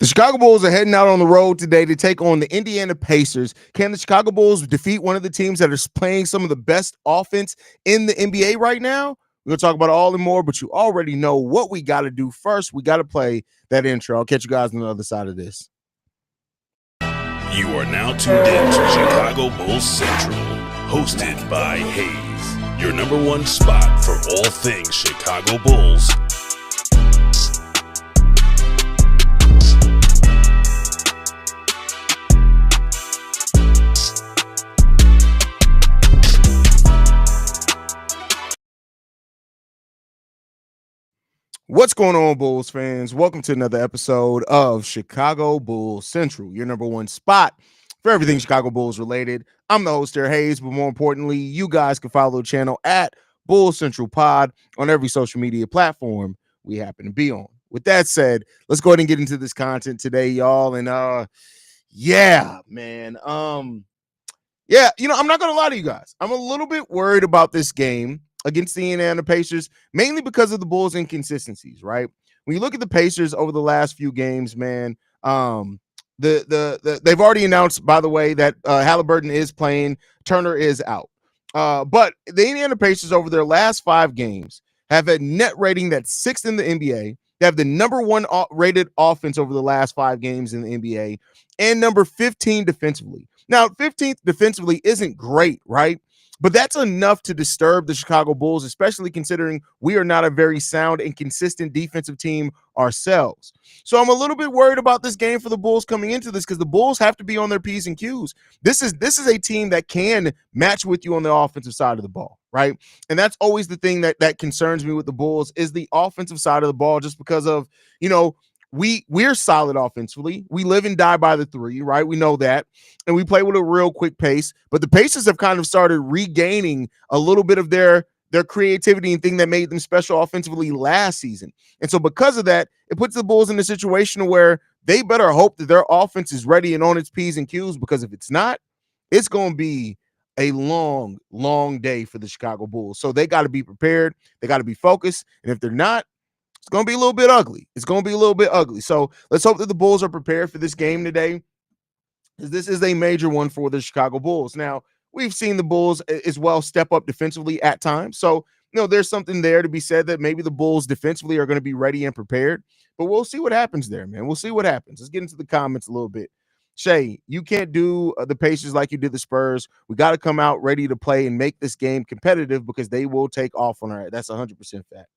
The Chicago Bulls are heading out on the road today to take on the Indiana Pacers. Can the Chicago Bulls defeat one of the teams that are playing some of the best offense in the NBA right now? We're going to talk about all and more, but you already know what we got to do first. We got to play that intro. I'll catch you guys on the other side of this. You are now tuned in to Chicago Bulls Central, hosted by Haize, your number one spot for all things Chicago Bulls. What's going on, Bulls fans? Welcome to another episode of Chicago Bulls Central, your number one spot for everything Chicago Bulls related. I'm the host here, Haize, but more importantly, you guys can follow the channel at Bulls Central Pod on every social media platform we happen to be on. With that said, let's go ahead and get into this content today, y'all. And yeah, man. I'm not gonna lie to you guys. I'm a little bit worried about this game against the Indiana Pacers, mainly because of the Bulls' inconsistencies, right? When you look at the Pacers over the last few games, man, they've already announced, by the way, that Halliburton is playing, Turner is out. But the Indiana Pacers over their last 5 games have a net rating that's 6th in the NBA. They have the number 1 rated offense over the last 5 games in the NBA and number 15 defensively. Now, 15th defensively isn't great, right? But that's enough to disturb the Chicago Bulls, especially considering we are not a very sound and consistent defensive team ourselves. So I'm a little bit worried about this game for the Bulls coming into this because the Bulls have to be on their P's and Q's. This is a team that can match with you on the offensive side of the ball, right? And that's always the thing that concerns me with the Bulls is the offensive side of the ball, just because of, we're solid offensively. We live and die by the 3, right? We know that. And we play with a real quick pace. But the Pacers have kind of started regaining a little bit of their creativity and thing that made them special offensively last season. And so because of that, it puts the Bulls in a situation where they better hope that their offense is ready and on its P's and Q's, because if it's not, it's going to be a long, long day for the Chicago Bulls. So they got to be prepared. They got to be focused. And if they're not, it's going to be a little bit ugly. It's going to be a little bit ugly. So let's hope that the Bulls are prepared for this game today, because this is a major one for the Chicago Bulls. Now, we've seen the Bulls as well step up defensively at times. So, there's something there to be said that maybe the Bulls defensively are going to be ready and prepared. But we'll see what happens there, man. We'll see what happens. Let's get into the comments a little bit. Shay, you can't do the Pacers like you did the Spurs. We got to come out ready to play and make this game competitive, because they will take off on our. That's 100% fact.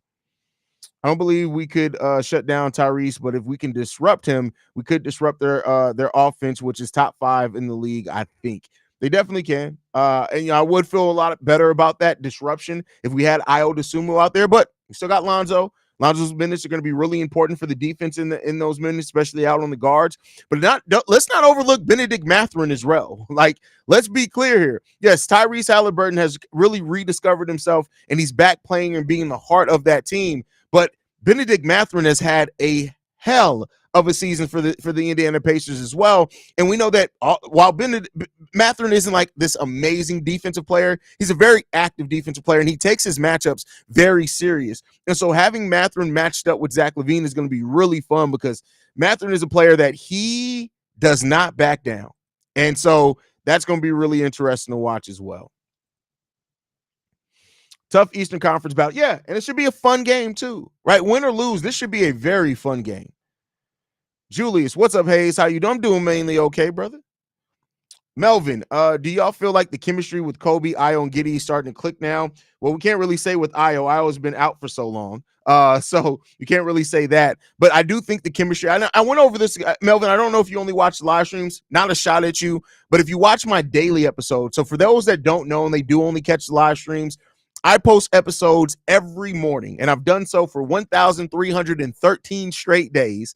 I don't believe we could shut down Tyrese, but if we can disrupt him, we could disrupt their offense, which is top 5 in the league. I think they definitely can. And I would feel a lot better about that disruption if we had Ayo Dosunmu out there, but we still got Lonzo. Lonzo's minutes are going to be really important for the defense in those minutes, especially out on the guards. But let's not overlook Benedict Mathurin as well. Like, let's be clear here. Yes, Tyrese Halliburton has really rediscovered himself, and he's back playing and being the heart of that team. But Benedict Mathurin has had a hell of a season for the Indiana Pacers as well. And we know that while Mathurin isn't like this amazing defensive player, he's a very active defensive player, and he takes his matchups very serious. And so having Mathurin matched up with Zach LaVine is going to be really fun, because Mathurin is a player that he does not back down. And so that's going to be really interesting to watch as well. Tough Eastern Conference battle. Yeah, and it should be a fun game too, right? Win or lose, this should be a very fun game. Julius, what's up, Haize? How you doing? I'm doing mainly okay, brother. Melvin, do y'all feel like the chemistry with Kobe, Ayo, and Giddey is starting to click now? Well, we can't really say with Ayo. Ayo's been out for so long, so you can't really say that. But I do think the chemistry. I went over this, Melvin. I don't know if you only watch live streams. Not a shot at you, but if you watch my daily episode. So for those that don't know and they do only catch the live streams, I post episodes every morning, and I've done so for 1,313 straight days.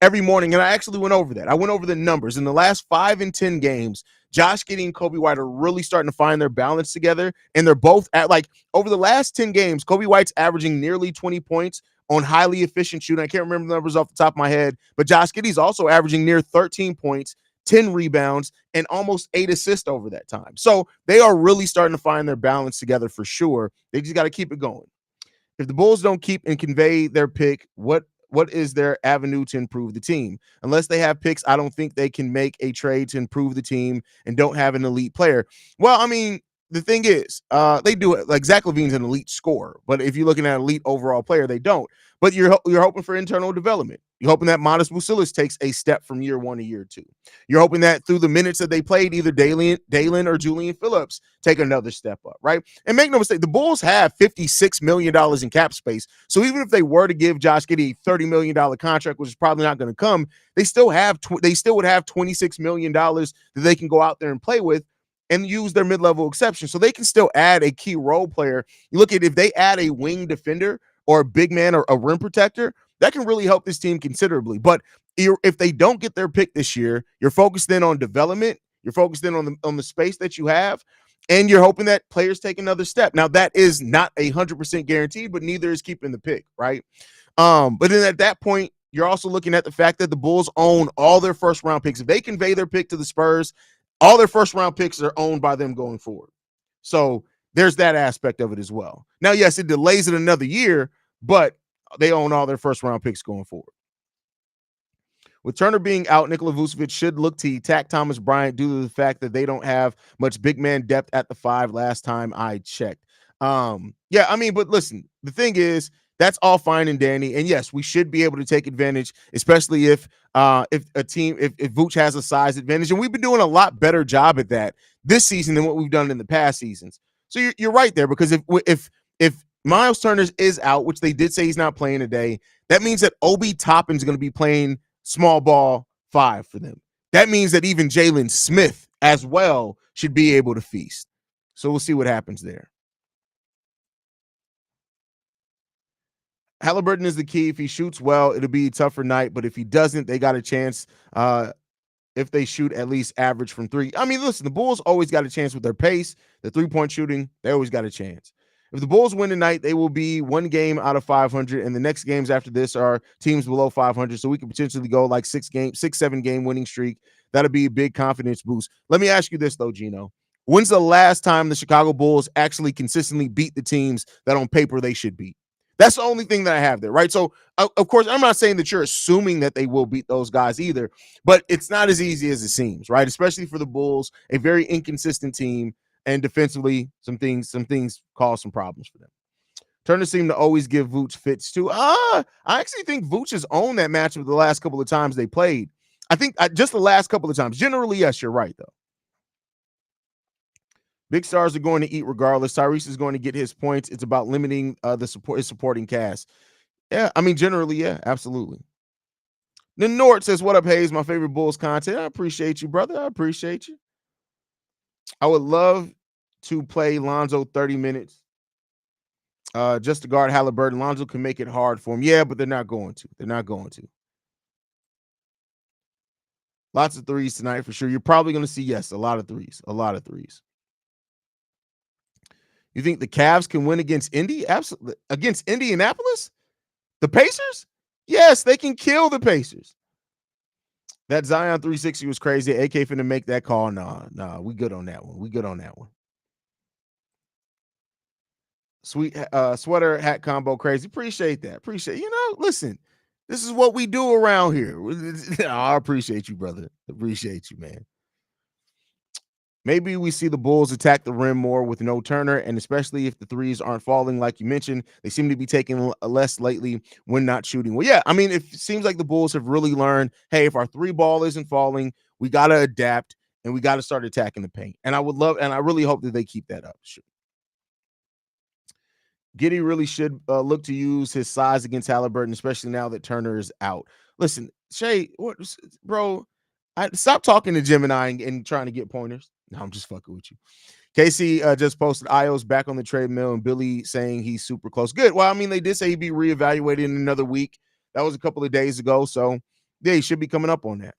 Every morning, and I actually went over that. I went over the numbers in the last 5 and 10 games. Josh Giddey and Kobe White are really starting to find their balance together, and they're both at, like, over the last 10 games, Kobe White's averaging nearly 20 points on highly efficient shooting. I can't remember the numbers off the top of my head, but Josh Giddey's also averaging near 13 points, 10 rebounds, and almost 8 assists over that time. So they are really starting to find their balance together for sure. They just got to keep it going. If the Bulls don't keep and convey their pick, what what is their avenue to improve the team? Unless they have picks, I don't think they can make a trade to improve the team and don't have an elite player. Well, I mean, the thing is, they do it. Like Zach LaVine's an elite scorer, but if you're looking at elite overall player, they don't. But you're hoping for internal development. You're hoping that Modest Bucilis takes a step from year one to year two. You're hoping that through the minutes that they played, either Dalen or Julian Phillips take another step up, right? And make no mistake, the Bulls have $56 million in cap space. So even if they were to give Josh Giddey a $30 million contract, which is probably not going to come, they still would have $26 million that they can go out there and play with and use their mid-level exception. So they can still add a key role player. You look at if they add a wing defender or a big man or a rim protector, that can really help this team considerably. But if they don't get their pick this year, you're focused in on development. You're focused in on the space that you have, and you're hoping that players take another step. Now, that is not 100% guaranteed, but neither is keeping the pick, right? But then at that point, you're also looking at the fact that the Bulls own all their first-round picks. If they convey their pick to the Spurs, all their first-round picks are owned by them going forward. So there's that aspect of it as well. Now, yes, it delays it another year, but they own all their first-round picks going forward. With Turner being out, Nikola Vucevic should look to attack Thomas Bryant due to the fact that they don't have much big man depth at the 5 last time I checked. Yeah, I mean, but listen, the thing is, that's all fine and dandy. And yes, we should be able to take advantage, especially if Vooch has a size advantage. And we've been doing a lot better job at that this season than what we've done in the past seasons. So you're right there, because if Miles Turner is out, which they did say he's not playing today, that means that Obi Toppin's going to be playing small ball 5 for them. That means that even Jalen Smith as well should be able to feast. So we'll see what happens there. Halliburton is the key. If he shoots well, it'll be a tougher night. But if he doesn't, they got a chance if they shoot at least average from 3. I mean, listen, the Bulls always got a chance with their pace, the 3-point shooting. They always got a chance. If the Bulls win tonight, they will be 1 game out of 500, and the next games after this are teams below 500. So we could potentially go like 6-7 game winning streak. That'll be a big confidence boost. Let me ask you this though, Gino. When's the last time the Chicago Bulls actually consistently beat the teams that on paper they should beat? That's the only thing that I have there, right? So, of course, I'm not saying that you're assuming that they will beat those guys either, but it's not as easy as it seems, right? Especially for the Bulls, a very inconsistent team, and defensively, some things cause some problems for them. Turner seemed to always give Vooch fits too. I actually think Vooch has owned that matchup the last couple of times they played. I think just the last couple of times. Generally, yes, you're right, though. Big stars are going to eat regardless. Tyrese is going to get his points. It's about limiting his supporting cast. Yeah, I mean, generally, yeah, absolutely. The Nort says, what up, Haize? My favorite Bulls content. I appreciate you, brother. I appreciate you. I would love to play Lonzo 30 minutes just to guard Halliburton. Lonzo can make it hard for him. Yeah, but they're not going to. They're not going to. Lots of threes tonight for sure. You're probably going to see, yes, a lot of threes. A lot of threes. You think the Cavs can win against Indy? Absolutely. Against Indianapolis? The Pacers? Yes, they can kill the Pacers. That Zion 360 was crazy. AK finna make that call. Nah, we good on that one. We good on that one. Sweet sweater hat combo crazy. Appreciate that. Listen, this is what we do around here. I appreciate you, brother. Appreciate you, man. Maybe we see the Bulls attack the rim more with no Turner, and especially if the threes aren't falling, like you mentioned, they seem to be taking less lately when not shooting. Well, yeah, I mean, it seems like the Bulls have really learned, hey, if our 3 ball isn't falling, we got to adapt and we got to start attacking the paint. And I really hope that they keep that up. Sure. Giddey really should look to use his size against Halliburton, especially now that Turner is out. Listen, Shay, bro, stop talking to Gemini and trying to get pointers. No, I'm just fucking with you. Casey just posted Io's back on the treadmill and Billy saying he's super close. Good. Well, I mean, they did say he'd be reevaluated in another week. That was a couple of days ago. So, yeah, he should be coming up on that.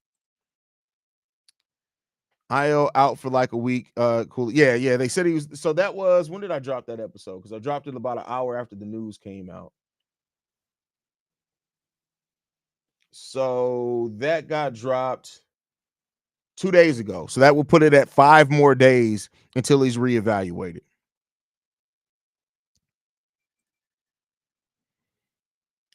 Io out for like a week. Cool. Yeah. They said he was. So that was, when did I drop that episode? Because I dropped it about an hour after the news came out. So that got dropped 2 days ago. So that will put it at 5 more days until he's reevaluated.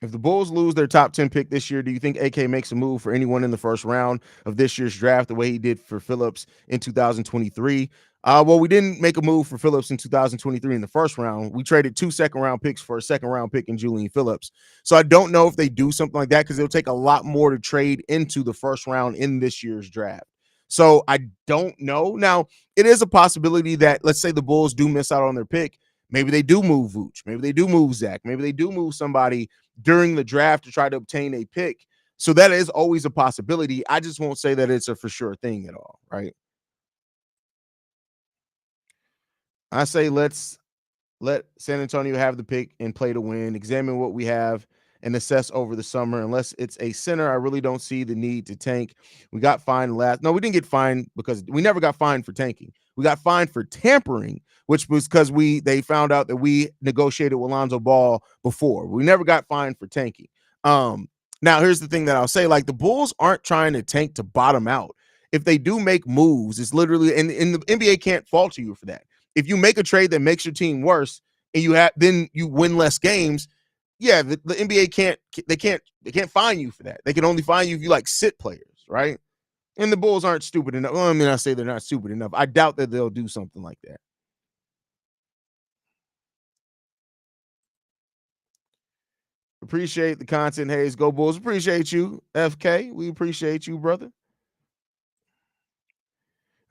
If the Bulls lose their top 10 pick this year, do you think AK makes a move for anyone in the first round of this year's draft the way he did for Phillips in 2023? Well, we didn't make a move for Phillips in 2023 in the first round. We traded 2 second-round picks for a second-round pick in Julian Phillips. So I don't know if they do something like that because it'll take a lot more to trade into the first round in this year's draft. So I don't know. Now, it is a possibility that, let's say the Bulls do miss out on their pick. Maybe they do move Vooch. Maybe they do move Zach. Maybe they do move somebody during the draft to try to obtain a pick. So that is always a possibility. I just won't say that it's a for sure thing at all, right? I say let's let San Antonio have the pick and play to win, examine what we have and assess over the summer. Unless it's a center, I really don't see the need to tank. We got fined last. No, we didn't get fined because we never got fined for tanking. We got fined for tampering, which was because they found out that we negotiated with Lonzo Ball before. We never got fined for tanking. Now here's the thing that I'll say: like the Bulls aren't trying to tank to bottom out. If they do make moves, it's literally and the NBA can't fault you for that. If you make a trade that makes your team worse and then you win less games, yeah, the NBA can't fine you for that. They can only fine you if you like sit players, right? And the Bulls aren't stupid enough. Well, I mean, I say they're not stupid enough. I doubt that they'll do something like that. Appreciate the content, Haize. Go Bulls. Appreciate you, FK. We appreciate you, brother.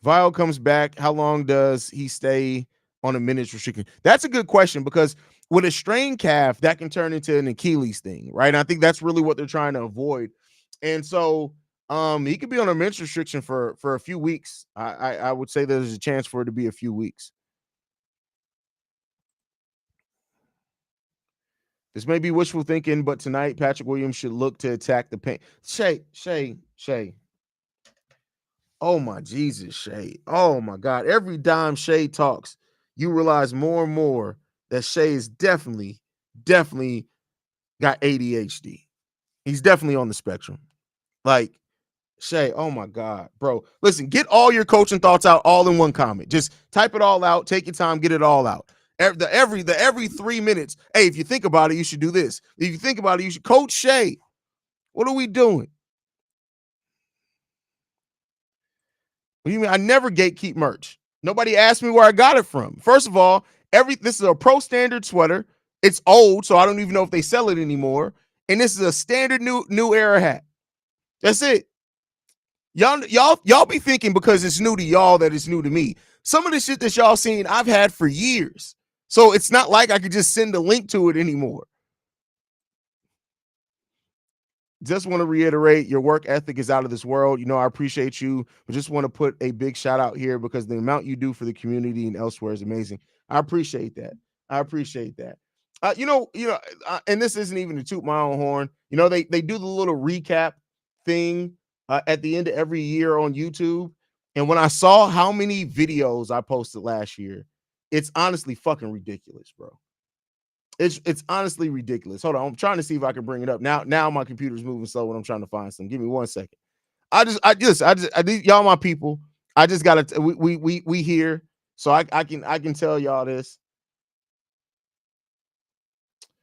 Vile comes back. How long does he stay on a minutes restriction? That's a good question because with a strained calf, that can turn into an Achilles thing, right? And I think that's really what they're trying to avoid. And so he could be on a minutes restriction for a few weeks. I would say there's a chance for it to be a few weeks. This may be wishful thinking, but tonight Patrick Williams should look to attack the paint. Shay. Oh my Jesus, Shay. Oh my God. Every dime Shay talks, you realize more and more that Shay is definitely got ADHD. He's definitely on the spectrum. Like Shay, oh my God, bro. Listen, get all your coaching thoughts out all in one comment. Just type it all out, take your time, get it all out. Every 3 minutes. Hey, if you think about it, you should do this. If you think about it, you should coach Shay. What are we doing? What do you mean? I never gatekeep merch. Nobody asked me where I got it from. First of all, this is a pro standard sweater. It's old, so I don't even know if they sell it anymore. And this is a standard new era hat. That's it. Y'all be thinking because it's new to y'all that it's new to me. Some of the shit that y'all seen, I've had for years. So it's not like I could just send a link to it anymore. Just want to reiterate, your work ethic is out of this world. You know, I appreciate you, but just want to put a big shout out here because the amount you do for the community and elsewhere is amazing. I appreciate that. And this isn't even to toot my own horn. You know, they do the little recap thing at the end of every year on YouTube. And when I saw how many videos I posted last year, it's honestly fucking ridiculous, bro. It's honestly ridiculous. Hold on, I'm trying to see if I can bring it up. Now my computer's moving slow when I'm trying to find some. Give me 1 second. Y'all my people. I just gotta we here, so I can tell y'all this.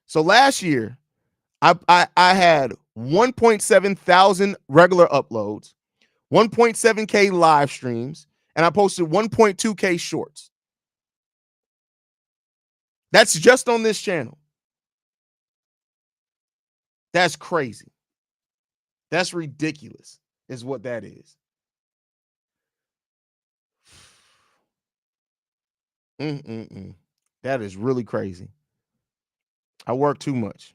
So last year, I had 1.7 thousand regular uploads, 1.7K live streams, and I posted 1.2K shorts. That's just on this channel. That's crazy. That's ridiculous, is what that is. That is really crazy. I work too much.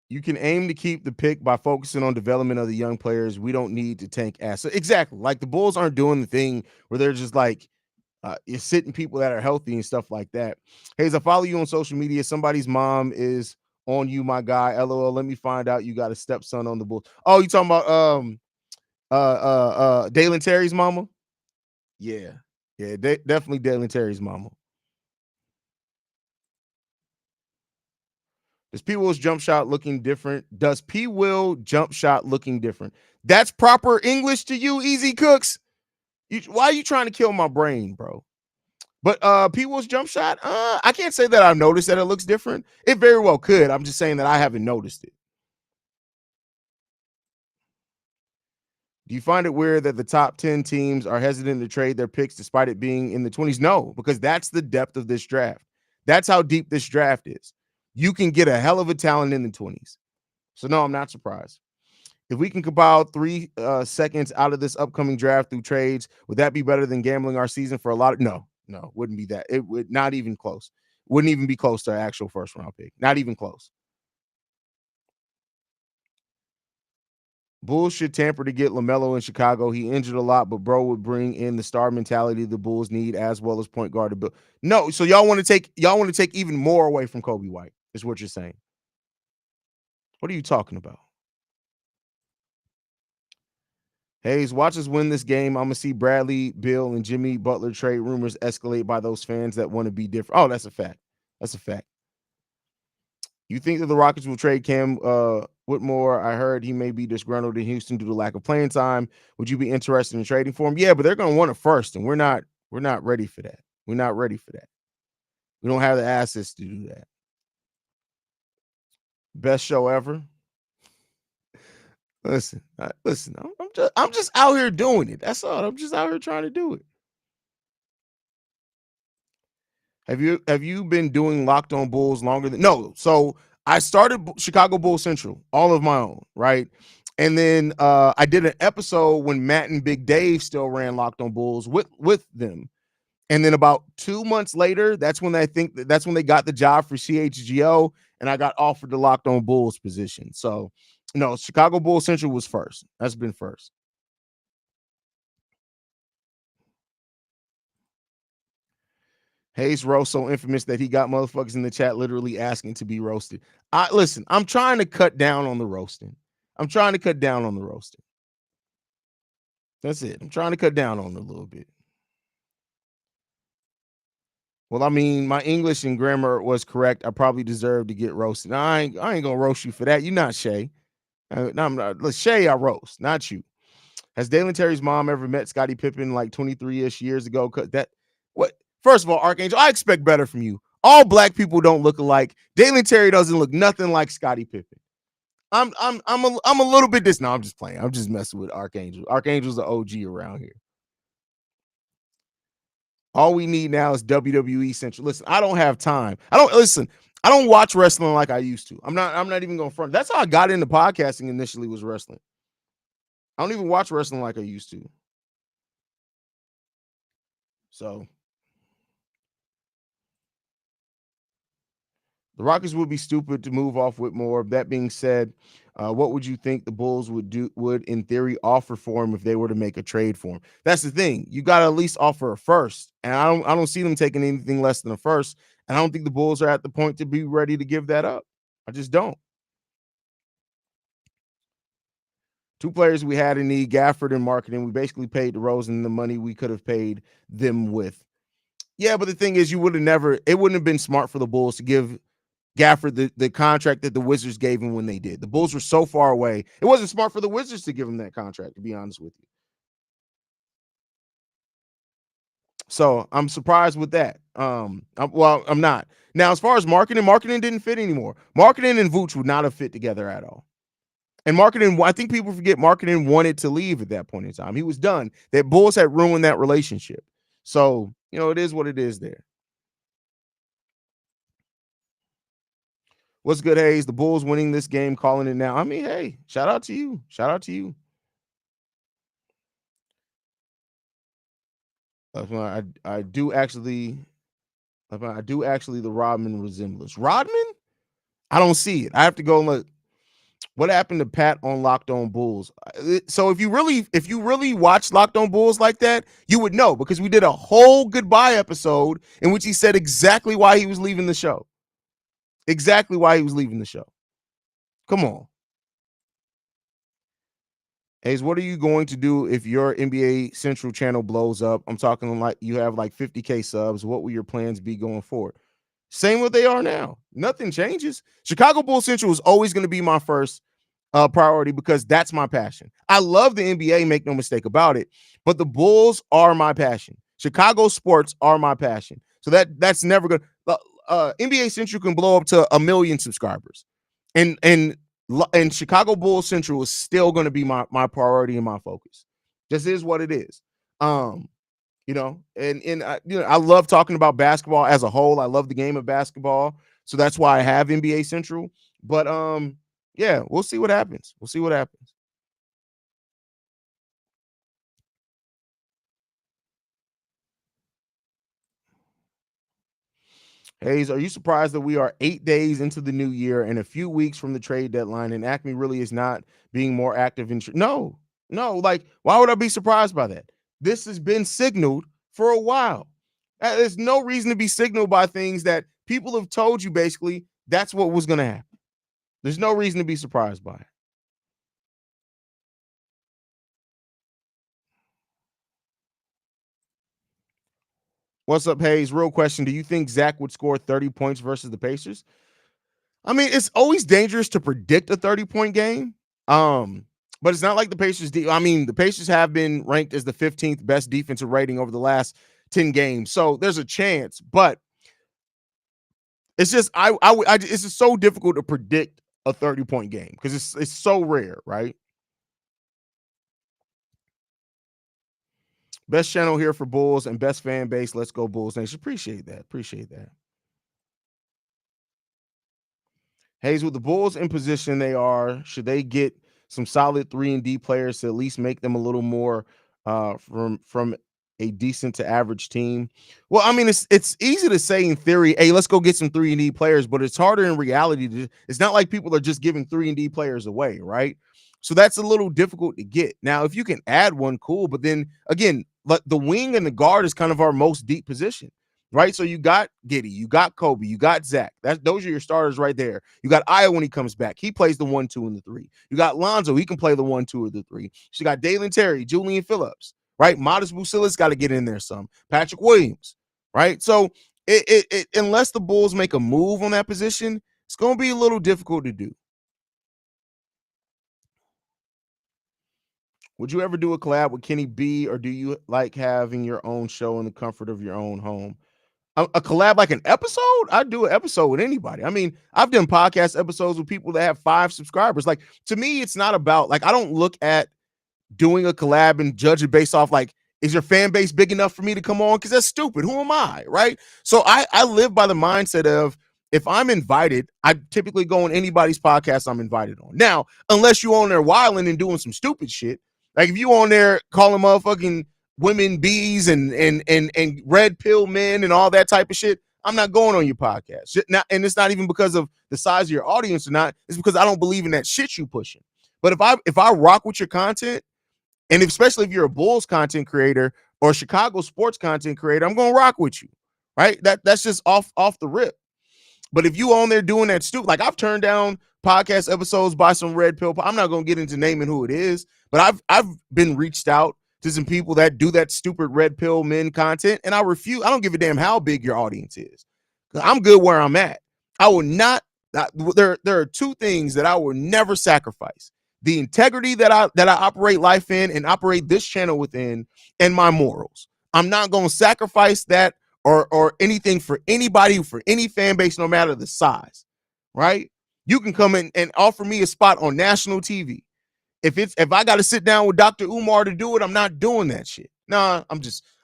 You can aim to keep the pick by focusing on development of the young players. We don't need to tank assets. Exactly. Like the Bulls aren't doing the thing where they're just like you're sitting people that are healthy and stuff like that. Haize, I follow you on social media. Somebody's mom is on you, my guy. LOL. Let me find out you got a stepson on the Bulls. Oh, you talking about Dalen Terry's mama? Yeah, definitely Dalen Terry's mama. Does P. Will's jump shot looking different? Does P. Will jump shot looking different? That's proper English to you, Easy Cooks. Why are you trying to kill my brain, bro? But P. Will's jump shot, I can't say that I've noticed that it looks different. It very well could. I'm just saying that I haven't noticed it. Do you find it weird that the top 10 teams are hesitant to trade their picks despite it being in the 20s? No, because that's the depth of this draft. That's how deep this draft is. You can get a hell of a talent in the 20s. So, no, I'm not surprised. If we can compile 3 seconds out of this upcoming draft through trades, would that be better than gambling our season for a lot of? No, wouldn't be that. It would not even close. Wouldn't even be close to our actual first round pick. Not even close. Bulls should tamper to get LaMelo in Chicago. He injured a lot, but bro would bring in the star mentality the Bulls need as well as point guard to build. No, so y'all want to take even more away from Kobe White, is what you're saying. What are you talking about? Haize, watch us win this game. I'm gonna see Bradley, Bill, and Jimmy Butler trade rumors escalate by those fans that want to be different. Oh, that's a fact. That's a fact. You think that the Rockets will trade Cam Whitmore? I heard he may be disgruntled in Houston due to lack of playing time. Would you be interested in trading for him? Yeah, but they're going to want it first, and we're not ready for that. We're not ready for that. We don't have the assets to do that. Best show ever. Listen. I'm just out here doing it. That's all. I'm just out here trying to do it. Have you been doing Locked On Bulls longer than? No. So I started Chicago Bulls Central all of my own, right? And then I did an episode when Matt and Big Dave still ran Locked On Bulls with them. And then about 2 months later, that's when they got the job for CHGO, and I got offered the Locked On Bulls position. So no, Chicago Bulls Central was first. That's been first. Haize roast so infamous that he got motherfuckers in the chat literally asking to be roasted. Listen, I'm trying to cut down on the roasting. That's it. I'm trying to cut down on it a little bit. Well, I mean, my English and grammar was correct. I probably deserve to get roasted. I ain't gonna roast you for that. You're not Shay. No, I'm not. Shay, I roast, not you. Has Dalen Terry's mom ever met Scottie Pippen like 23-ish years ago? What? First of all, Archangel, I expect better from you. All black people don't look alike. Dalen Terry doesn't look nothing like Scottie Pippen. I'm a little bit No, I'm just playing. I'm just messing with Archangel. Archangel's the OG around here. All we need now is WWE Central. Listen, I don't have time. I don't watch wrestling like I used to. I'm not even going to front. That's how I got into podcasting initially, was wrestling. I don't even watch wrestling like I used to. So the Rockets would be stupid to move off Whitmore. That being said, what would you think the Bulls would in theory offer for him if they were to make a trade for him? That's the thing. You got to at least offer a first, and I don't see them taking anything less than a first. And I don't think the Bulls are at the point to be ready to give that up. I just don't. 2 players we had in need, Gafford and marketing. We basically paid DeRozan the money we could have paid them with. Yeah, but the thing is, it wouldn't have been smart for the Bulls to give Gafford the contract that the Wizards gave him when they did. The Bulls were so far away. It wasn't smart for the Wizards to give him that contract, to be honest with you. So I'm surprised with that. I'm not. Now, as far as marketing didn't fit anymore. Marketing and Vooch would not have fit together at all. And marketing, I think people forget marketing wanted to leave at that point in time. He was done. That Bulls had ruined that relationship. So, it is what it is there. What's good, Haize? The Bulls winning this game, calling it now. I mean, hey, shout out to you. I do actually the Rodman resemblance. Rodman? I don't see it. I have to go and look. What happened to Pat on Locked On Bulls? So if you really watch Locked On Bulls like that, you would know, because we did a whole goodbye episode in which he said exactly why he was leaving the show. Come on. Haize, what are you going to do if your NBA Central channel blows up? I'm talking like you have like 50K subs. What will your plans be going forward? Same what they are now. Nothing changes. Chicago Bulls Central is always going to be my first priority, because that's my passion. I love the NBA, make no mistake about it, but the Bulls are my passion. Chicago sports are my passion. So that's never good. NBA Central can blow up to 1 million subscribers, and Chicago Bulls Central is still going to be my priority and my focus. Just is what it is. I love talking about basketball as a whole. I love the game of basketball, so that's why I have NBA Central. But yeah, we'll see what happens. We'll see what happens. Haize, are you surprised that we are 8 days into the new year and a few weeks from the trade deadline, and Acme really is not being more active in? No, no. Like, why would I be surprised by that? This has been signaled for a while. There's no reason to be signaled by things that people have told you. Basically, that's what was going to happen. There's no reason to be surprised by it. What's up, Haize? Real question: do you think Zach would score 30 points versus the Pacers? I mean, it's always dangerous to predict a 30-point game. But it's not like the Pacers. I mean, the Pacers have been ranked as the 15th best defensive rating over the last 10 games. So there's a chance, but it's just it's just so difficult to predict a 30-point game because it's so rare, right? Best channel here for Bulls and best fan base. Let's go Bulls Nation. Appreciate that. Appreciate that. Haize, with the Bulls in position they are, should they get some solid 3-and-D players to at least make them a little more from a decent to average team? Well, I mean, it's easy to say in theory, hey, let's go get some 3-and-D players, but it's harder in reality. It's not like people are just giving 3-and-D players away, right? So that's a little difficult to get. Now, if you can add one, cool. But then again, the wing and the guard is kind of our most deep position, right? So you got Giddey, you got Kobe, you got Zach. Those are your starters right there. You got Io when he comes back. He plays the 1, 2, and the 3. You got Lonzo. He can play the 1, 2, or the 3. So you got Dalen Terry, Julian Phillips, right? Modest Bucilla's got to get in there some. Patrick Williams, right? So unless the Bulls make a move on that position, it's going to be a little difficult to do. Would you ever do a collab with Kenny B, or do you like having your own show in the comfort of your own home? A collab, like an episode? I'd do an episode with anybody. I mean, I've done podcast episodes with people that have 5 subscribers. Like, to me, it's not about, like, I don't look at doing a collab and judge it based off, like, is your fan base big enough for me to come on? Because that's stupid. Who am I, right? So I live by the mindset of, if I'm invited, I typically go on anybody's podcast I'm invited on. Now, unless you on there wilding and doing some stupid shit, like if you on there calling motherfucking women bees and red pill men and all that type of shit, I'm not going on your podcast. And it's not even because of the size of your audience or not. It's because I don't believe in that shit you pushing. But if I rock with your content, and especially if you're a Bulls content creator or Chicago sports content creator, I'm gonna rock with you, right? That's just off the rip. But if you on there doing that stupid, like I've turned down podcast episodes by some red pill. I'm not gonna get into naming who it is, but I've been reached out to some people that do that stupid red pill men content, and I refuse. I don't give a damn how big your audience is. I'm good where I'm at. I will not. There are 2 things that I will never sacrifice: the integrity that I operate life in and operate this channel within, and my morals. I'm not going to sacrifice that or anything for anybody, for any fan base, no matter the size, right? You can come in and offer me a spot on national TV. If I got to sit down with Dr. Umar to do it, I'm not doing that shit. Nah,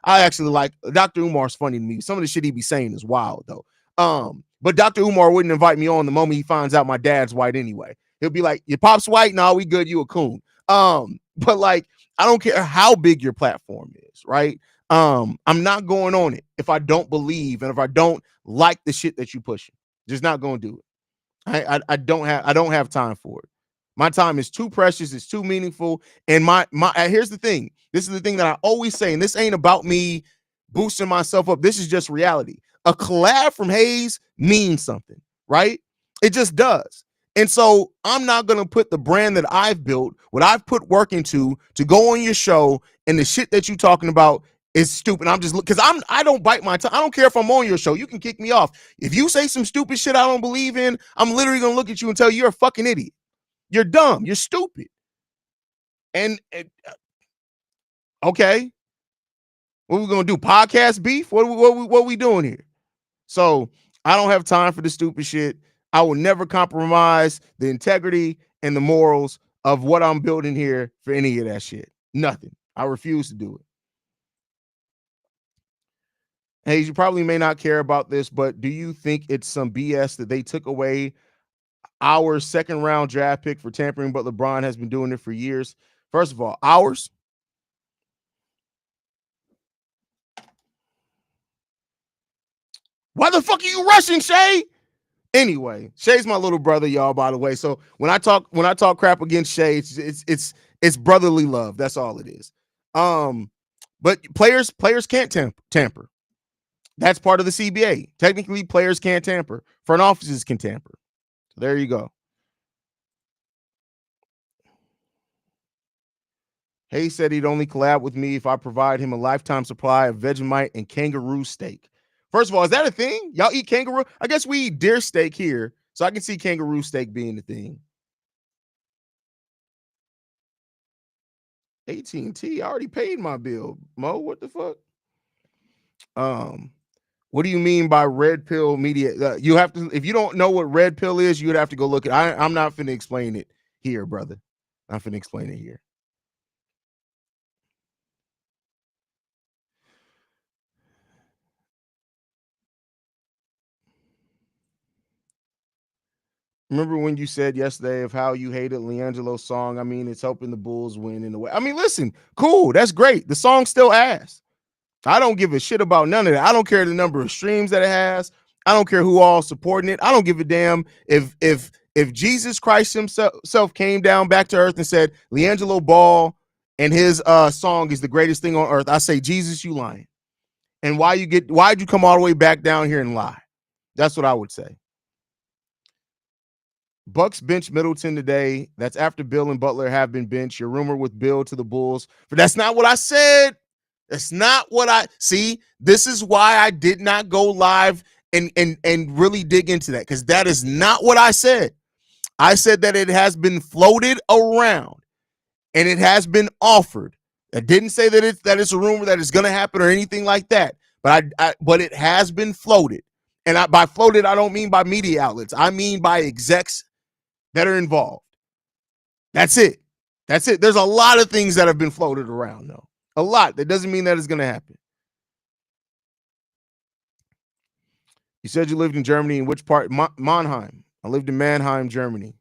I actually like Dr. Umar's funny to me. Some of the shit he be saying is wild though. But Dr. Umar wouldn't invite me on the moment he finds out my dad's white anyway. He'll be like, your pop's white? No, we good. You a coon. But like, I don't care how big your platform is, right? I'm not going on it if I don't believe and if I don't like the shit that you pushing. Just not going to do it. I don't have time for it. My time is too precious. It's too meaningful. And here's the thing. This is the thing that I always say, and this ain't about me boosting myself up. This is just reality. A collab from Haize means something, right? It just does. And so I'm not going to put the brand that I've built, what I've put work into, to go on your show, and the shit that you're talking about is stupid. I'm just, because I don't bite my tongue. I don't care if I'm on your show. You can kick me off. If you say some stupid shit I don't believe in, I'm literally going to look at you and tell you you're a fucking idiot. You're dumb. You're stupid. And okay. What we gonna do? Podcast beef? What we doing here? So I don't have time for this stupid shit. I will never compromise the integrity and the morals of what I'm building here for any of that shit. Nothing. I refuse to do it. Hey, you probably may not care about this, but do you think it's some BS that they took away our second round draft pick for tampering, but LeBron has been doing it for years? First of all, ours. Why the fuck are you rushing, Shay? Anyway, Shay's my little brother, y'all. By the way, so when I talk crap against Shay, it's brotherly love. That's all it is. But players can't tamper. That's part of the CBA. Technically, players can't tamper. Front offices can tamper. So there you go. Hayes said he'd only collab with me if I provide him a lifetime supply of Vegemite and kangaroo steak. First of all, is that a thing? Y'all eat kangaroo? I guess we eat deer steak here, so I can see kangaroo steak being the thing. AT&T, I already paid my bill. Mo, what the fuck? What do you mean by red pill media? You have to, if you don't know what red pill is, you would have to go look at it. I'm not finna explain it here, brother. I'm finna explain it here. Remember when you said yesterday of how you hated LiAngelo's song? I mean, it's helping the Bulls win in a way. I mean, listen, cool. That's great. The song still ass. I don't give a shit about none of that. I don't care the number of streams that it has. I don't care who all supporting it. I don't give a damn if Jesus Christ himself came down back to earth and said LiAngelo Ball and his song is the greatest thing on earth. I say, Jesus, you lying. And why'd you come all the way back down here and lie? That's what I would say. Bucks bench Middleton today. That's after Bill and Butler have been benched. Your rumor with Bill to the Bulls. But that's not what I said. That's not what I see. This is why I did not go live and really dig into that, because that is not what I said. I said that it has been floated around and it has been offered. I didn't say that it's a rumor that it's going to happen or anything like that. But but it has been floated. And by floated, I don't mean by media outlets. I mean by execs that are involved. That's it. That's it. There's a lot of things that have been floated around, though. A lot. That doesn't mean that it's going to happen. You said you lived in Germany. In which part? Mannheim. I lived in Mannheim, Germany.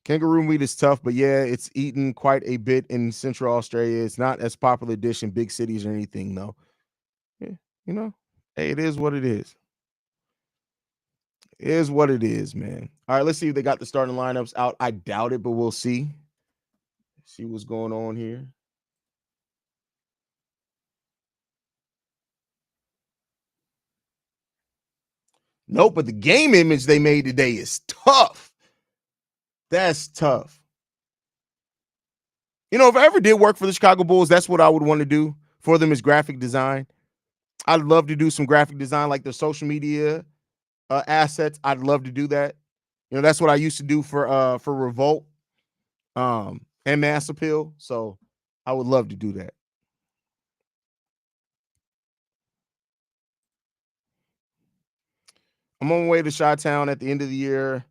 Kangaroo meat is tough, but yeah, it's eaten quite a bit in Central Australia. It's not as popular dish in big cities or anything, though. Yeah, you know, hey, it is what it is. It is what it is, man. All right, let's see if they got the starting lineups out. I doubt it, but we'll see. See what's going on here. Nope, but the game image they made today is tough. That's tough. You know, if I ever did work for the Chicago Bulls, that's what I would want to do for them is graphic design. I'd love to do some graphic design, like their social media assets. I'd love to do that. You know, that's what I used to do for Revolt and Mass Appeal. So I would love to do that. I'm on my way to Chi-Town at the end of the year.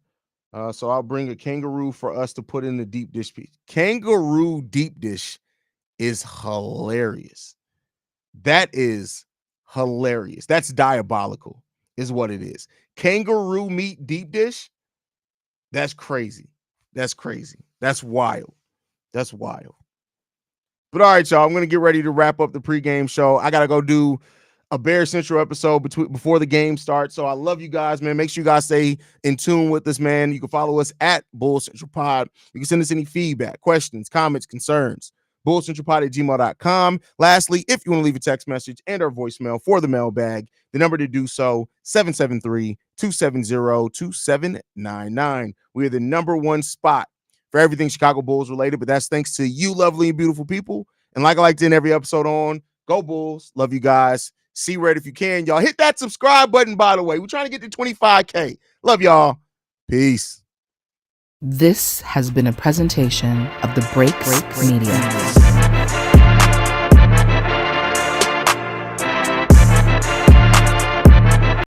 So I'll bring a kangaroo for us to put in the deep dish piece. Kangaroo deep dish is hilarious. That is hilarious. That's diabolical, is what it is. Kangaroo meat deep dish. That's crazy. That's crazy. That's wild. That's wild. But all right, y'all. I'm gonna get ready to wrap up the pregame show. I gotta go do a Bear Central episode before the game starts. So I love you guys, man. Make sure you guys stay in tune with us, man. You can follow us at Bull Central Pod. You can send us any feedback, questions, comments, concerns. bullcentralpod@gmail.com. Lastly, if you want to leave a text message and our voicemail for the mailbag, the number to do so, 773-270-2799. We are the number one spot for everything Chicago Bulls related, but that's thanks to you lovely and beautiful people. And like I like to end every episode on, go Bulls. Love you guys. See Red if you can. Y'all hit that subscribe button, by the way. We're trying to get to 25K. Love y'all. Peace. This has been a presentation of the Break Media.